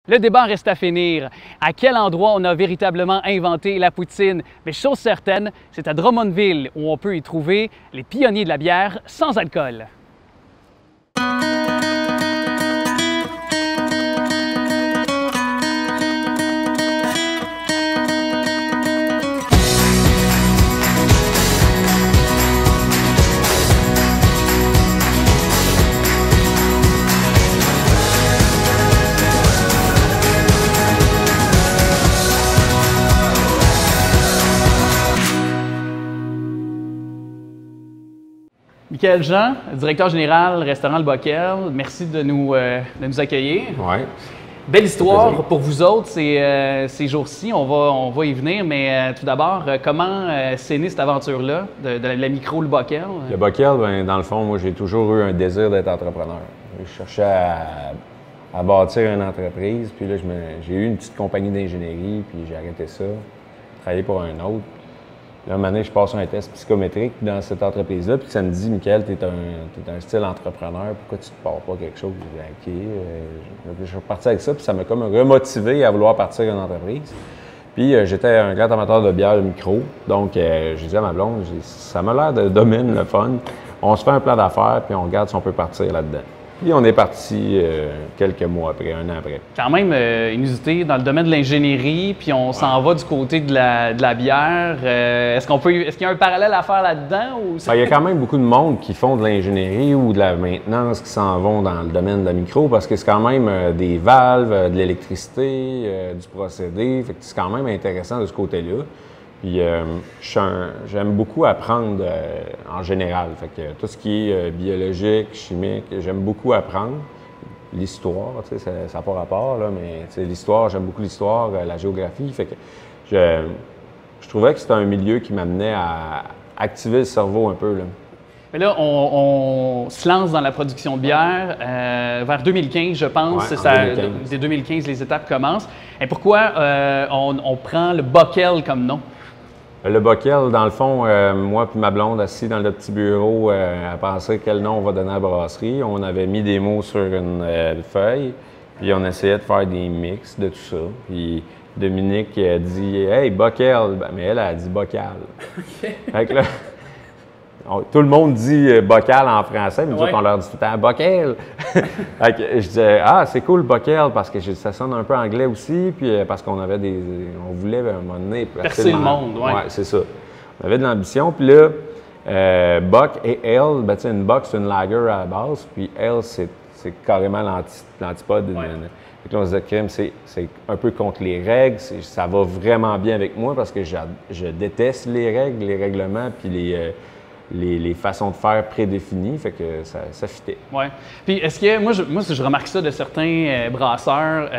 Le débat reste à finir. À quel endroit on a véritablement inventé la poutine? Mais chose certaine, c'est à Drummondville où on peut y trouver les pionniers de la bière sans alcool. Michael Jean, directeur général, restaurant Le Bockel, merci de nous accueillir. Oui. Belle histoire pour vous autres ces jours-ci, on va y venir, mais tout d'abord, comment s'est née cette aventure-là de la micro Le Bockel? Le Bockel, ben, dans le fond, moi j'ai toujours eu un désir d'être entrepreneur. Je cherchais à bâtir une entreprise, puis là j'ai eu une petite compagnie d'ingénierie, puis j'ai arrêté ça, travaillé pour un autre. Là, un moment donné, je passe un test psychométrique dans cette entreprise-là, puis ça me dit, Michael, tu es un style entrepreneur, pourquoi tu ne pars pas quelque chose? Je dis, OK. Je suis reparti avec ça, puis ça m'a comme remotivé à vouloir partir une entreprise. Puis j'étais un grand amateur de bière de micro, donc j'ai dit à ma blonde, ça m'a l'air de domaine le fun. On se fait un plan d'affaires, puis on regarde si on peut partir là-dedans. Puis on est parti quelques mois après, un an après. Quand même inusité dans le domaine de l'ingénierie, puis on s'en va du côté de la bière. Est-ce qu'il y a un parallèle à faire là-dedans? Il y a quand même beaucoup de monde qui font de l'ingénierie ou de la maintenance qui s'en vont dans le domaine de la micro parce que c'est quand même des valves, de l'électricité, du procédé. Fait que c'est quand même intéressant de ce côté-là. Puis j'aime beaucoup apprendre en général. Fait que tout ce qui est biologique, chimique, j'aime beaucoup apprendre. L'histoire, tu sais, ça n'a pas rapport, là, mais l'histoire, j'aime beaucoup l'histoire, la géographie. Fait que je trouvais que c'était un milieu qui m'amenait à activer le cerveau un peu, là. Mais là, on se lance dans la production de bière vers 2015, je pense. Ouais, c'est 2015, les étapes commencent. Et pourquoi on prend le Bockel comme nom? Le Bockel, dans le fond, moi et ma blonde, assis dans le petit bureau, à penser quel nom on va donner à la brasserie. On avait mis des mots sur une feuille, puis on essayait de faire des mix de tout ça. Puis Dominique a dit « Hey, Bockel! » Mais elle a dit « Bocal. » Fait que là, tout le monde dit bocal en français, mais nous autres, on leur dit tout le temps Bockel. Je disais, c'est cool Bockel parce que ça sonne un peu anglais aussi, puis parce qu'on avait on voulait à un moment donné percer le monde, ouais, c'est ça. On avait de l'ambition, puis là, Bock et Ale, ben, une Bock, c'est une lager à la base, puis Ale, c'est carrément l'antipode d'une. Fait que là, on se disait, c'est un peu contre les règles, ça va vraiment bien avec moi parce que je déteste les règles, les règlements, puis les façons de faire prédéfinies, fait que ça fitait. Oui. Puis est-ce que, moi je remarque ça de certains brasseurs,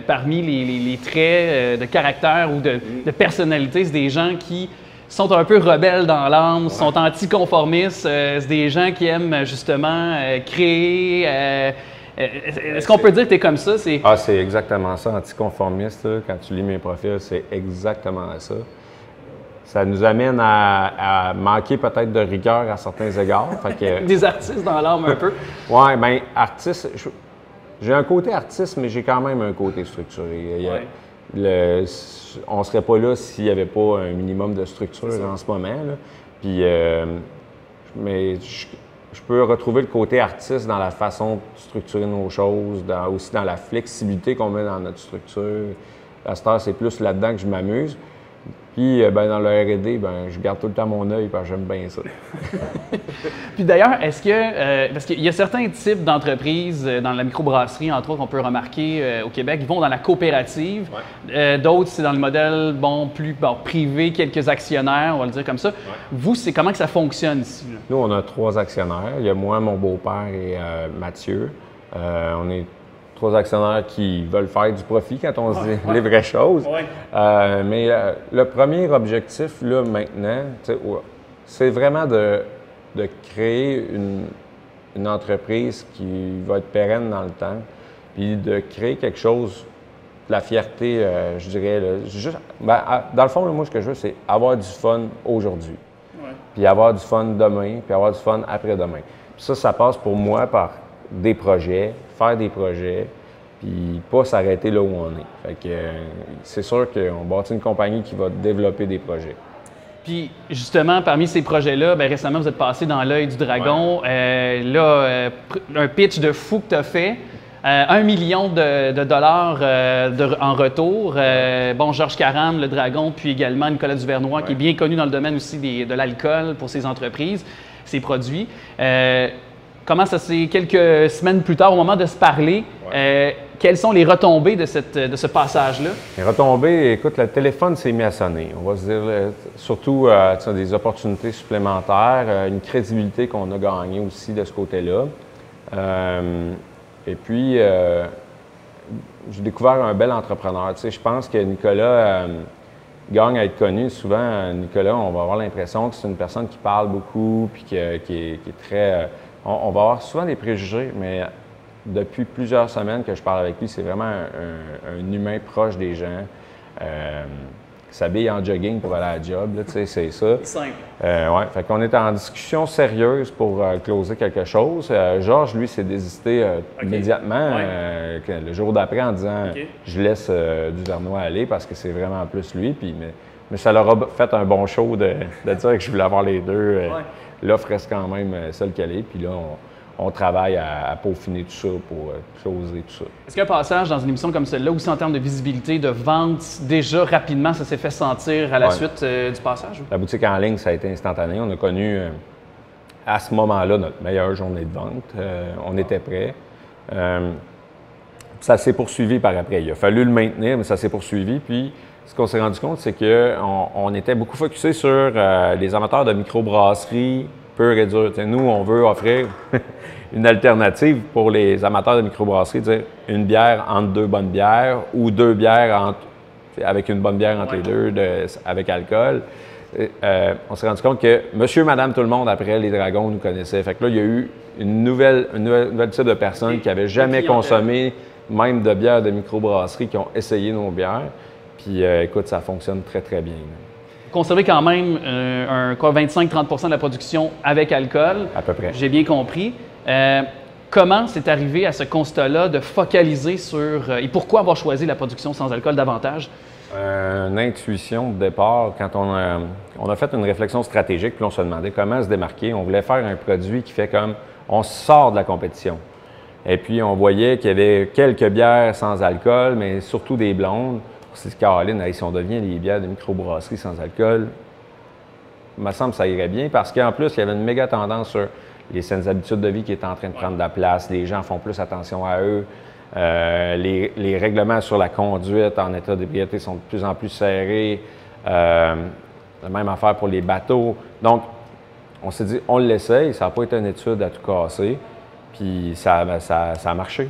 parmi les traits de caractère ou de personnalité, c'est des gens qui sont un peu rebelles dans l'âme, sont anticonformistes, c'est des gens qui aiment justement créer. Est-ce qu'on peut dire que tu es comme ça? C'est exactement ça, anticonformiste. Là, quand tu lis mes profils, c'est exactement ça. Ça nous amène à manquer peut-être de rigueur à certains égards. Fait que, des artistes dans l'âme un peu. Oui, bien, artiste, j'ai un côté artiste, mais j'ai quand même un côté structuré. On ne serait pas là s'il n'y avait pas un minimum de structure en ce moment. Là. Puis, mais je peux retrouver le côté artiste dans la façon de structurer nos choses, aussi dans la flexibilité qu'on met dans notre structure. À cette heure, c'est plus là-dedans que je m'amuse. Puis, dans le R&D, je garde tout le temps mon œil parce que j'aime bien ça. Puis d'ailleurs, est-ce que, parce qu'il y a certains types d'entreprises dans la microbrasserie, entre autres, qu'on peut remarquer au Québec, ils vont dans la coopérative. D'autres, c'est dans le modèle plus privé, quelques actionnaires, on va le dire comme ça. Vous, c'est comment que ça fonctionne ici? Là? Nous, on a 3 actionnaires. Il y a moi, mon beau-père et Mathieu. On est 3 actionnaires qui veulent faire du profit quand on se dit les vraies choses. Mais le premier objectif, là, maintenant, c'est vraiment de créer une entreprise qui va être pérenne dans le temps, puis de créer quelque chose, de la fierté, je dirais. Là, dans le fond, moi, ce que je veux, c'est avoir du fun aujourd'hui, puis avoir du fun demain, puis avoir du fun après-demain. Puis ça passe pour moi par des projets, faire des projets, puis pas s'arrêter là où on est. Fait que c'est sûr qu'on bâtit une compagnie qui va développer des projets. Puis justement, parmi ces projets-là, bien, récemment, vous êtes passé dans l'œil du dragon. Un pitch de fou que tu as fait. 1 million de dollars en retour. Georges Caram, le dragon, puis également Nicolas Duvernois, qui est bien connu dans le domaine aussi de l'alcool pour ses entreprises, ses produits. Comment ça s'est, quelques semaines plus tard, au moment de se parler, quelles sont les retombées de ce passage-là? Les retombées, écoute, le téléphone s'est mis à sonner. On va se dire, surtout des opportunités supplémentaires, une crédibilité qu'on a gagnée aussi de ce côté-là. Et puis, j'ai découvert un bel entrepreneur. Tu sais, je pense que Nicolas gagne à être connu. Souvent, Nicolas, on va avoir l'impression que c'est une personne qui parle beaucoup, puis qui est très... on va avoir souvent des préjugés, mais depuis plusieurs semaines que je parle avec lui, c'est vraiment un humain proche des gens. S'habille en jogging pour aller à la job, là, tu sais, c'est ça. C'est simple. Ouais, fait qu'on est en discussion sérieuse pour closer quelque chose. Georges, lui, s'est désisté immédiatement le jour d'après en disant je laisse Duvernois aller parce que c'est vraiment plus lui. Puis, mais ça leur a fait un bon show de dire que je voulais avoir les deux. L'offre reste quand même celle qu'elle est. Puis là, on travaille à peaufiner tout ça pour closer tout ça. Est-ce qu'un passage dans une émission comme celle-là, aussi en termes de visibilité, de vente, déjà rapidement, ça s'est fait sentir à la suite du passage? Ou? La boutique en ligne, ça a été instantané. On a connu à ce moment-là notre meilleure journée de vente. On était prêts. Ça s'est poursuivi par après. Il a fallu le maintenir, mais ça s'est poursuivi. Puis, ce qu'on s'est rendu compte, c'est qu'on était beaucoup focusé sur les amateurs de microbrasserie pure et dure. T'sais, nous, on veut offrir une alternative pour les amateurs de microbrasserie, dire une bière entre deux bonnes bières ou deux bières avec une bonne bière entre les deux avec alcool. On s'est rendu compte que monsieur, madame, tout le monde, après les dragons, nous connaissaient. Fait que là, il y a eu une nouvelle type de personnes qui n'avaient jamais consommé même de bières de microbrasserie qui ont essayé nos bières. Puis écoute, ça fonctionne très, très bien. Conserver quand même 25-30 % de la production avec alcool. À peu près. J'ai bien compris. Comment c'est arrivé à ce constat-là de focaliser sur... et pourquoi avoir choisi la production sans alcool davantage? Une intuition de départ, quand on a fait une réflexion stratégique, puis on se demandait comment se démarquer. On voulait faire un produit qui fait comme... On sort de la compétition. Et puis, on voyait qu'il y avait quelques bières sans alcool, mais surtout des blondes. On s'est dit, Caroline, si on devient les bières de microbrasserie sans alcool, il me semble que ça irait bien parce qu'en plus, il y avait une méga tendance sur les saines habitudes de vie qui étaient en train de prendre de la place. Les gens font plus attention à eux. Les règlements sur la conduite en état d'ébriété sont de plus en plus serrés. La même affaire pour les bateaux. Donc, on s'est dit, on l'essaye. Ça n'a pas été une étude à tout casser. Puis ça a marché.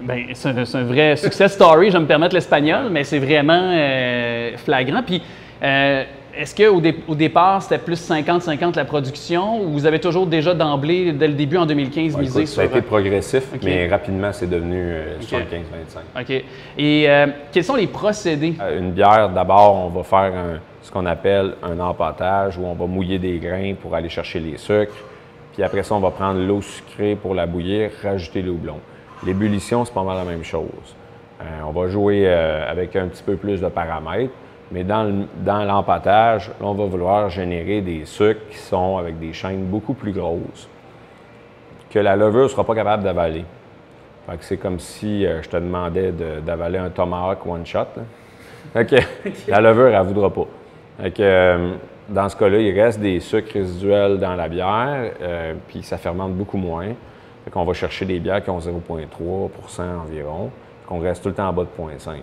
Bien, c'est un vrai success story, je vais me permettre l'espagnol, mais c'est vraiment flagrant. Puis, est-ce qu'au départ, c'était plus 50-50 la production ou vous avez toujours déjà d'emblée, dès le début en 2015, misé sur... Ça a été progressif, mais rapidement, c'est devenu 75-25. OK. Et quels sont les procédés? Une bière, d'abord, on va faire ce qu'on appelle un empâtage où on va mouiller des grains pour aller chercher les sucres. Puis après ça, on va prendre l'eau sucrée pour la bouillir, rajouter le houblon. L'ébullition, c'est pas mal la même chose. On va jouer avec un petit peu plus de paramètres, mais dans l'empâtage, on va vouloir générer des sucres qui sont avec des chaînes beaucoup plus grosses que la levure ne sera pas capable d'avaler. Fait que c'est comme si je te demandais d'avaler un tomahawk one shot. La levure, elle ne voudra pas. Fait que, dans ce cas-là, il reste des sucres résiduels dans la bière, puis ça fermente beaucoup moins. Fait qu'on va chercher des bières qui ont 0,3 % environ, qu'on reste tout le temps en bas de 0,5.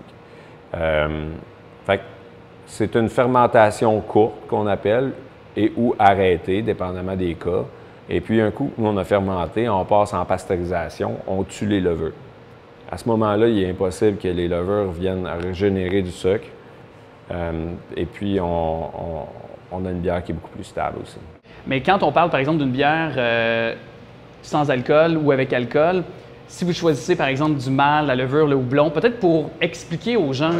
Fait que c'est une fermentation courte qu'on appelle et ou arrêtée, dépendamment des cas. Et puis un coup, nous on a fermenté, on passe en pasteurisation, on tue les levures. À ce moment-là, il est impossible que les levures viennent à régénérer du sucre. Et puis on a une bière qui est beaucoup plus stable aussi. Mais quand on parle par exemple d'une bière sans alcool ou avec alcool, si vous choisissez par exemple du malt, la levure, le houblon, peut-être pour expliquer aux gens,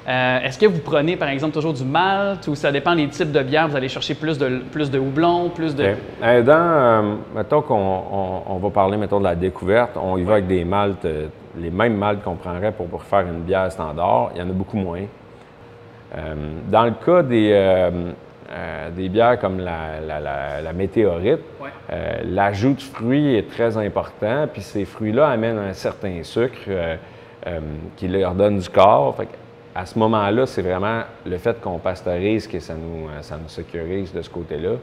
est-ce que vous prenez par exemple toujours du malt ou ça dépend des types de bières, vous allez chercher plus de houblon, plus de... Mettons qu'on va parler mettons, de la découverte, on y va avec des maltes les mêmes maltes qu'on prendrait pour faire une bière standard, il y en a beaucoup moins. Dans le cas des bières comme la météorite, l'ajout de fruits est très important, puis ces fruits-là amènent un certain sucre qui leur donne du corps. Fait à ce moment-là, c'est vraiment le fait qu'on pasteurise que ça nous sécurise de ce côté-là.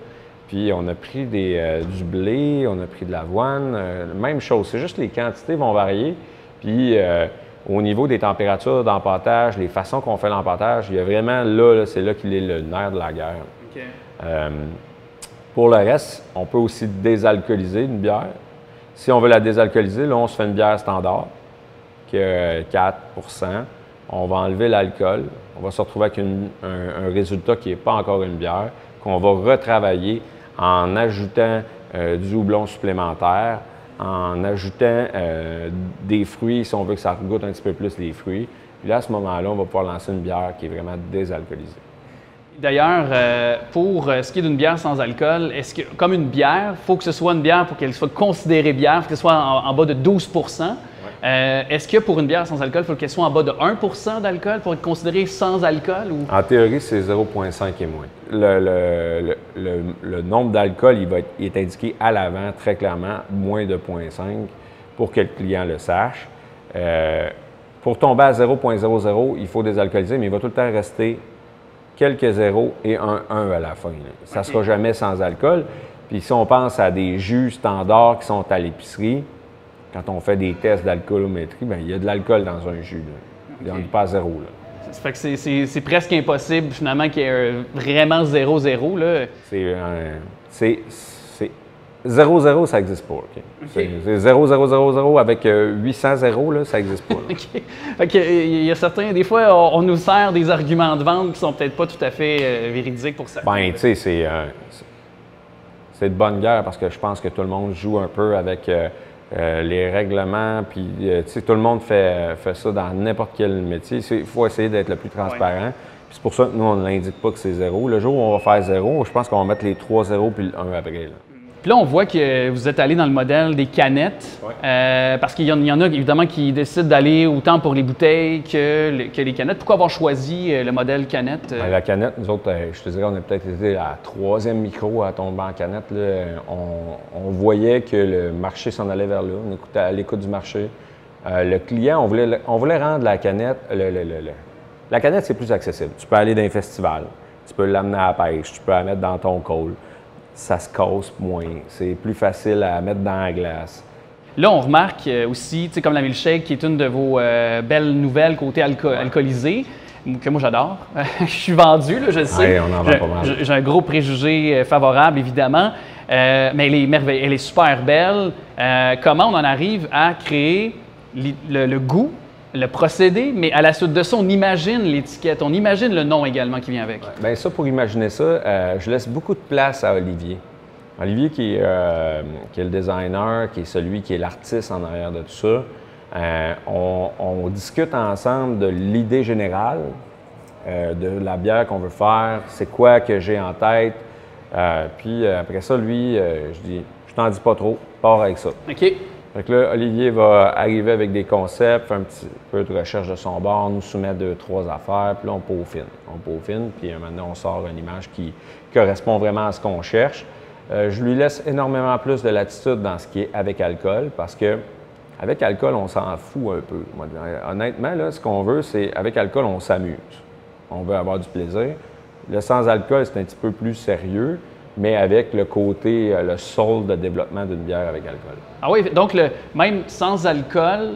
Puis on a pris du blé, on a pris de l'avoine, même chose. C'est juste les quantités vont varier. Puis au niveau des températures d'empâtage, les façons qu'on fait l'empâtage, il y a vraiment là c'est là qu'il est le nerf de la guerre. Okay. Pour le reste, on peut aussi désalcooliser une bière. Si on veut la désalcooliser, là, on se fait une bière standard, qui est 4 %. On va enlever l'alcool. On va se retrouver avec un résultat qui n'est pas encore une bière, qu'on va retravailler en ajoutant du houblon supplémentaire, en ajoutant des fruits, si on veut que ça goûte un petit peu plus les fruits. Puis là, à ce moment-là, on va pouvoir lancer une bière qui est vraiment désalcoolisée. D'ailleurs, pour ce qui est d'une bière sans alcool, est-ce que, comme une bière, il faut que ce soit une bière pour qu'elle soit considérée bière, il faut qu'elle soit en bas de 12 %. Est-ce que pour une bière sans alcool, il faut qu'elle soit en bas de 1 % d'alcool pour être considérée sans alcool? Ou... En théorie, c'est 0,5 et moins. Le nombre d'alcool, il est indiqué à l'avant très clairement, moins de 0,5 pour que le client le sache. Pour tomber à 0,00, il faut désalcooliser, mais il va tout le temps rester quelques zéros et un 1 à la fin. Ça ne sera jamais sans alcool. Puis si on pense à des jus standards qui sont à l'épicerie, quand on fait des tests d'alcoolométrie, bien, il y a de l'alcool dans un jus. Là. Il n'y en a pas à zéro. Là. Ça fait que c'est presque impossible finalement qu'il y ait vraiment 0,0. C'est 0,0, ça n'existe pas. Okay? Okay. C'est 0,000 avec 800 zéros, là, ça n'existe pas. Okay. Fait que, il y a certains, des fois, on nous sert des arguments de vente qui sont peut-être pas tout à fait véridiques pour ça. Bien, tu sais, c'est de bonne guerre parce que je pense que tout le monde joue un peu avec les règlements, puis tu sais, tout le monde fait ça dans n'importe quel métier. Il faut essayer d'être le plus transparent. Puis c'est pour ça que nous, on ne l'indique pas que c'est 0. Le jour où on va faire 0, je pense qu'on va mettre les 3 zéros puis le 1 après. Là. Puis là, on voit que vous êtes allé dans le modèle des canettes, parce qu'il y en a évidemment qui décident d'aller autant pour les bouteilles que les canettes. Pourquoi avoir choisi le modèle canette? La canette, nous autres, je te dirais, on a peut-être été la 3e micro à tomber en canette. Là. On voyait que le marché s'en allait vers là. On écoutait à l'écoute du marché. Le client, on voulait rendre la canette... La canette, c'est plus accessible. Tu peux aller dans un festival, tu peux l'amener à la pêche, tu peux la mettre dans ton col. Ça se casse moins. C'est plus facile à mettre dans la glace. Là, on remarque aussi, tu sais, comme la milkshake, qui est une de vos belles nouvelles côté alcoolisé, que moi j'adore. Je suis vendu, là, je le sais. Ouais, on en vend pas mal. J'ai un gros préjugé favorable, évidemment, mais elle est merveilleuse, elle est super belle. Comment on en arrive à créer le goût, le procédé, mais à la suite de ça, on imagine l'étiquette, on imagine le nom également qui vient avec. Bien, ça, pour imaginer ça, je laisse beaucoup de place à Olivier. Olivier, qui est le designer, qui est celui qui est l'artiste en arrière de tout ça. On discute ensemble de l'idée générale, de la bière qu'on veut faire, c'est quoi que j'ai en tête. Puis après ça, lui, je dis, je t'en dis pas trop, pars avec ça. OK. Fait que là, Olivier va arriver avec des concepts, faire un petit peu de recherche de son bord, nous soumettre 2-3 affaires, puis là, on peaufine, puis maintenant, on sort une image qui correspond vraiment à ce qu'on cherche. Je lui laisse énormément plus de latitude dans ce qui est avec alcool, parce que avec alcool, on s'en fout un peu. Honnêtement, là, ce qu'on veut, c'est avec alcool, on s'amuse. On veut avoir du plaisir. Le sans-alcool, c'est un petit peu plus sérieux, mais avec le côté, le soul de développement d'une bière avec alcool. Ah oui, donc même sans alcool,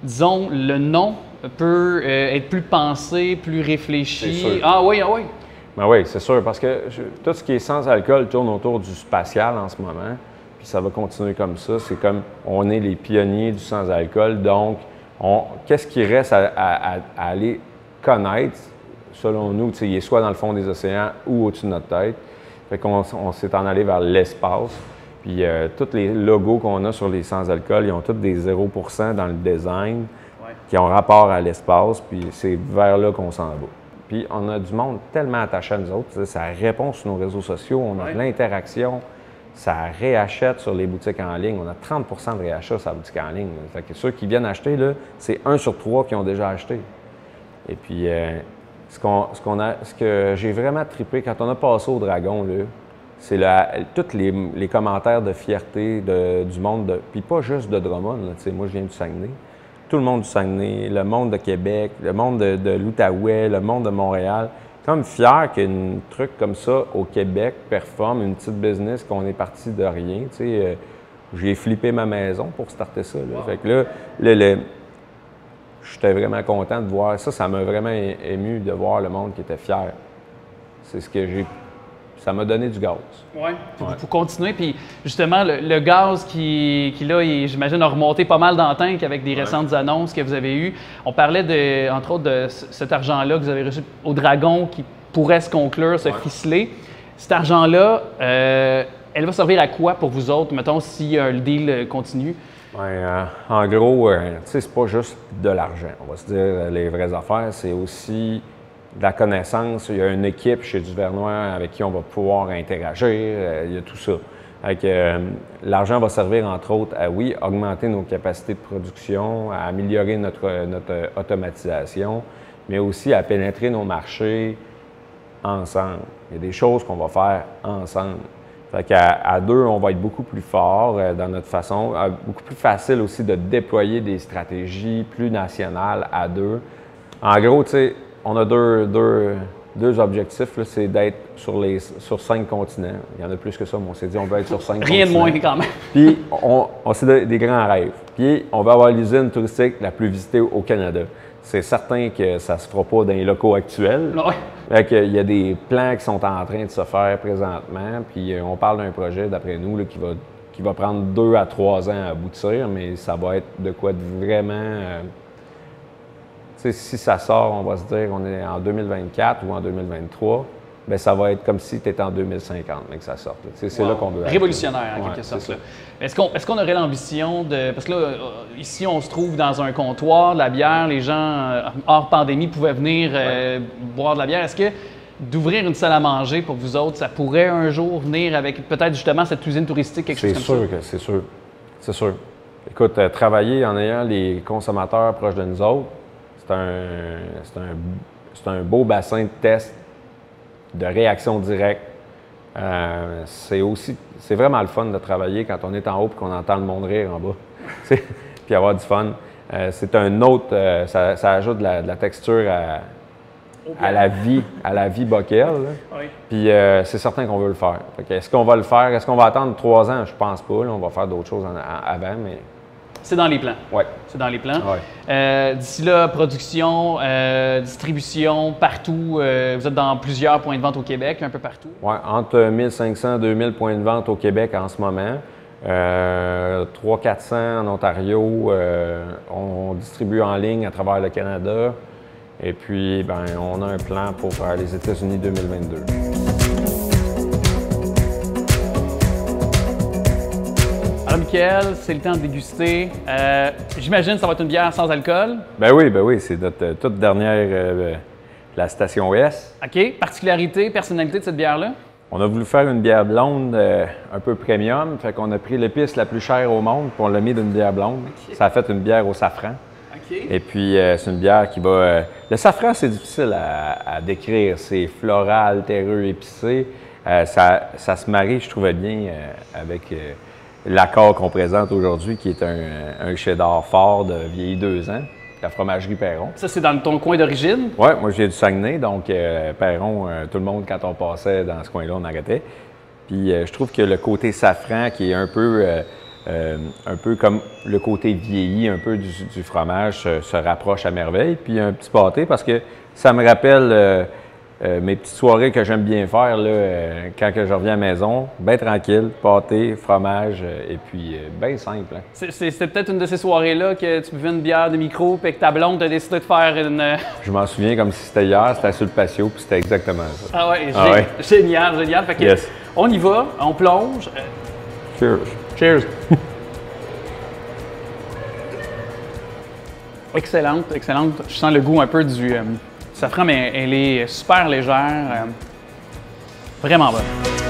disons, le nom peut être plus pensé, plus réfléchi. C'est sûr. Ah oui, ah oui. Ben oui, c'est sûr, parce que tout ce qui est sans alcool tourne autour du spatial en ce moment, puis ça va continuer comme ça. C'est comme, on est les pionniers du sans-alcool, donc qu'est-ce qui reste à aller connaître? Selon nous, il est soit dans le fond des océans ou au-dessus de notre tête. Fait qu'on s'est en allé vers l'espace. Puis tous les logos qu'on a sur les sans-alcool, ils ont tous des 0 % dans le design qui ont rapport à l'espace. Puis c'est vers là qu'on s'en va. Puis on a du monde tellement attaché à nous autres. Ça répond sur nos réseaux sociaux, on a de l'interaction. ça réachète sur les boutiques en ligne. On a 30 de réachat sur la boutique en ligne. Fait que ceux qui viennent acheter, c'est 1 sur 3 qui ont déjà acheté. Et puis, ce que j'ai vraiment trippé quand on a passé au Dragon, c'est tous les commentaires de fierté du monde, puis pas juste de Drummond. Moi, je viens du Saguenay. Tout le monde du Saguenay, le monde de Québec, le monde de l'Outaouais, le monde de Montréal. Comme fier qu'un truc comme ça au Québec performe, une petite business qu'on est parti de rien. J'ai flippé ma maison pour starter ça. Wow. Fait que là, j'étais vraiment content de voir ça. Ça m'a vraiment ému de voir le monde qui était fier. C'est ce que ça m'a donné du gaz. Oui, pour continuer. Puis justement, le gaz qui là, j'imagine, a remonté pas mal dans le tank avec des récentes annonces que vous avez eues. On parlait, entre autres, de cet argent-là que vous avez reçu au Dragon qui pourrait se conclure, se ficeler. Cet argent-là, elle va servir à quoi pour vous autres, mettons, si le deal continue? En gros, c'est pas juste de l'argent. On va se dire les vraies affaires, c'est aussi de la connaissance. Il y a une équipe chez Duvernois avec qui on va pouvoir interagir. Il y a tout ça. L'argent va servir, entre autres, à, augmenter nos capacités de production, à améliorer notre automatisation, mais aussi à pénétrer nos marchés ensemble. Il y a des choses qu'on va faire ensemble. Fait qu'à deux, on va être beaucoup plus fort dans notre façon, beaucoup plus facile aussi de déployer des stratégies plus nationales à deux. En gros, tu sais, on a deux objectifs, c'est d'être sur 5 continents. Il y en a plus que ça, mais on s'est dit on veut être sur 5 continents. Rien de moins quand même. Puis, on s'est des grands rêves. Puis, on va avoir l'usine touristique la plus visitée au Canada. C'est certain que ça ne se fera pas dans les locaux actuels. Ouais. Fait qu'il y a des plans qui sont en train de se faire présentement. Puis, on parle d'un projet, d'après nous, là, qui va prendre 2 à 3 ans à aboutir, mais ça va être de quoi de vraiment... si ça sort, on va se dire qu'on est en 2024 ou en 2023, bien, ça va être comme si tu étais en 2050, mais que ça sorte. C'est là qu'on veut être. Révolutionnaire, en quelque sorte. Est-ce qu'on aurait l'ambition de... Parce que là, ici, on se trouve dans un comptoir, de la bière, les gens, hors pandémie, pouvaient venir boire de la bière. Est-ce que d'ouvrir une salle à manger pour vous autres, ça pourrait un jour venir avec peut-être justement cette usine touristique, quelque chose comme ça? C'est sûr. C'est sûr. Écoute, travailler en ayant les consommateurs proches de nous autres, c'est un beau bassin de test, de réaction directe. C'est vraiment le fun de travailler quand on est en haut et qu'on entend le monde rire en bas. Puis avoir du fun. C'est un autre, ça ajoute de la texture à la vie bockel. Oui. Puis c'est certain qu'on veut le faire. Est-ce qu'on va le faire? Est-ce qu'on va attendre 3 ans? Je pense pas. Là, on va faire d'autres choses avant, mais... C'est dans les plans. Oui. C'est dans les plans. Ouais. D'ici là, production, distribution, partout. Vous êtes dans plusieurs points de vente au Québec, un peu partout. Oui, entre 1500 et 2000 points de vente au Québec en ce moment. 300-400 en Ontario. On distribue en ligne à travers le Canada. Et puis, on a un plan pour les États-Unis 2022. Alors, Michael, c'est le temps de déguster. J'imagine que ça va être une bière sans alcool. Ben oui, c'est notre toute dernière, la station Ouest. OK. Particularité, personnalité de cette bière-là? On a voulu faire une bière blonde un peu premium. Fait qu'on a pris l'épice la plus chère au monde puis on l'a mis d'une bière blonde. Okay. Ça a fait une bière au safran. Okay. Et puis, c'est une bière qui va... le safran, c'est difficile à décrire. C'est floral, terreux, épicé. Ça se marie, je trouvais bien, avec... l'accord qu'on présente aujourd'hui, qui est un cheddar fort de vieilli 2 ans, la fromagerie Perron. Ça, c'est dans ton coin d'origine? Oui, moi, je viens du Saguenay, donc Perron, tout le monde, quand on passait dans ce coin-là, on arrêtait. Puis je trouve que le côté safran, qui est un peu comme le côté vieilli, un peu du fromage, se rapproche à merveille. Puis un petit pâté, parce que ça me rappelle... mes petites soirées que j'aime bien faire là, quand je reviens à la maison, bien tranquille, pâté, fromage, et puis bien simple. Hein. C'est peut-être une de ces soirées-là que tu buvais une bière de micro et que ta blonde a décidé de faire une... Je m'en souviens comme si c'était hier, c'était sur le patio, puis c'était exactement ça. Ah ouais, génial. Fait que on y va, on plonge. Cheers. Cheers. Excellente. Je sens le goût un peu du... safran, mais elle est super légère. Vraiment bonne.